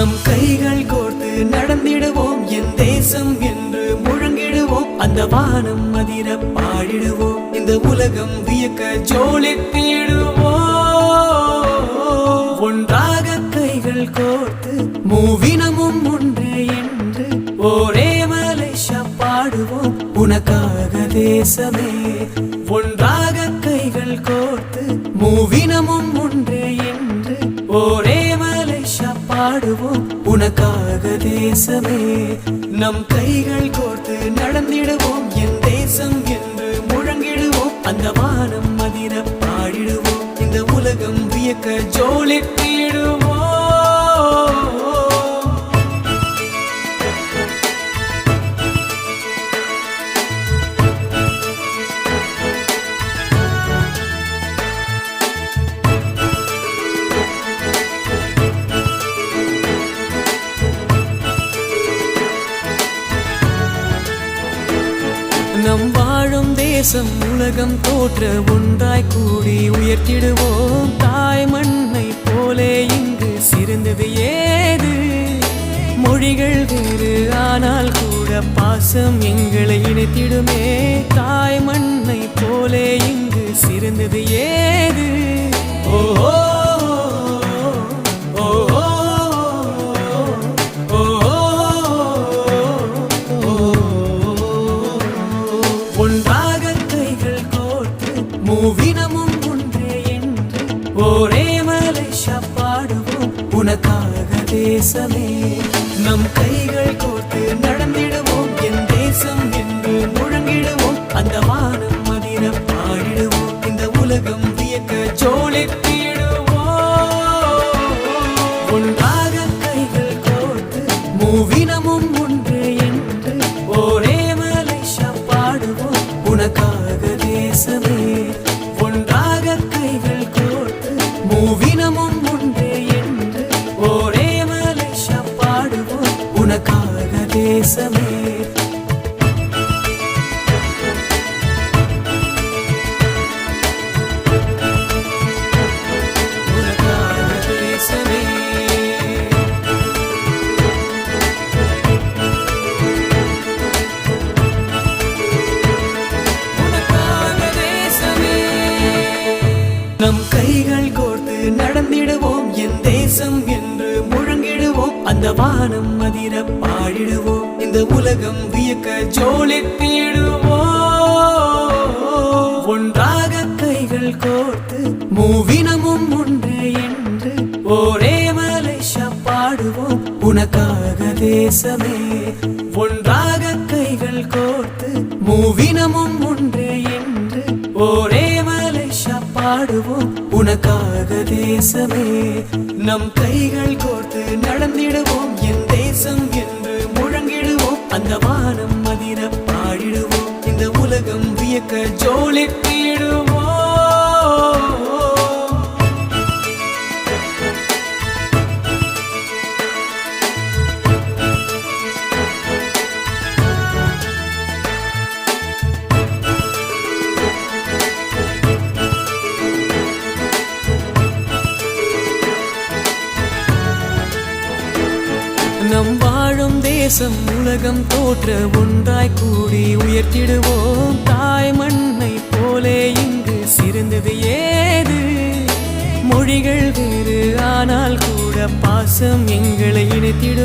நம் கைகள் கோர்த்து நடந்திடுவோம், என் தேசம் என்று முழங்கிடுவோம், அந்த வானம் அதிர பாடிடுவோம், இந்த உலகம் வியக்க ஜோலித்திடுவோம். ஒன்றாக கைகள் கோர்த்து மூவினமும் ஒன்று என்று ஒரே மலேசியா பாடுவோம், உனக்காக தேசமே. ஒன்றாக கைகள் கோர்த்து மூவினமும் ஒன்று என்று ஒரே மலேசியா பாடுவோம், உனக்காக தேசமே. நம் கைகள் கோர்த்து நடந்திடுவோம், என் தேசம் என்று முழங்கிடுவோம், அந்த வானம் அதிர பாடிடுவோம், இந்த உலகம் வியக்க ஜோலித்திடுவோம். நம் வாழும் தேசம் உலகம் தோற்ற ஒன்றாய் கூடி உயர்த்திடுவோம், தாய் மண்ணை போலே இங்கு சிறந்தது ஏது. மொழிகள் வேறு ஆனால் கூட பாசம் எங்களை இணைத்திடுமே, தாய் மண்ணை போலே இங்கு சிறந்தது ஏது. ஓ ஒன்றாக கைகள் கோர்த்து மூவினமும் ஒன்றே என்று ஒரே மலேசியா பாடுவோம், உனக்காக தேசமே. நம் கைகள் கோர்த்து நடந்திடுவோம், என் தேசம் என்று முழங்கிடுவோம், அந்த வானம் அதிர பாடிடுவோம், இந்த உலகம் வியக்க ஜோலித்திடுவோம். ஒன்றாக கைகள் கோர்த்து மூவினமும் ஒன்று என்று ஒரே மலேசியா பாடுவோம், உனக்காக தேசமே. ஒன்றாக கைகள் கோர்த்து மூவினமும் ஒன்று என்று ஒரே மலேசியா பாடுவோம், உனக்காக தேசமே. உனக்காக தேசமே. நம் கைகள் கோர்த்து நடந்திடுவோம், என் தேசம் என்று முழங்கிடுவோம், அந்த வானம் அதிர பாடிடுவோம், இந்த உலகம் வியக்க ஜோலித்திடுவோம். ஒன்றாக கைகள் கோர்த்து மூவினமும் ஒன்று என்று ஒரே மலேசியா பாடுவோம், உனக்காக தேசமே. ஒன்றாக கைகள் கோர்த்து மூவினமும் ஒன்று என்று ஒரே மலேசியா பாடுவோம், உனக்காக தேசமே. நம் கைகள் கோர்த்து நடந்திடுவோம், என் தேசம் என்று முழங்கிடுவோம், அந்த வானம் அதிர பாடிடுவோம், இந்த உலகம் வியக்க ஜோலித்திடுவோம். நம் வாழும் தேசம் உலகம் தோற்ற ஒன்றாய் கூடி உயர்த்திடுவோம், தாய் மண்ணை போலே இங்கு சிறந்தது ஏது. மொழிகள் வேறு ஆனால் கூட பாசம் எங்களை இணைத்திடும்.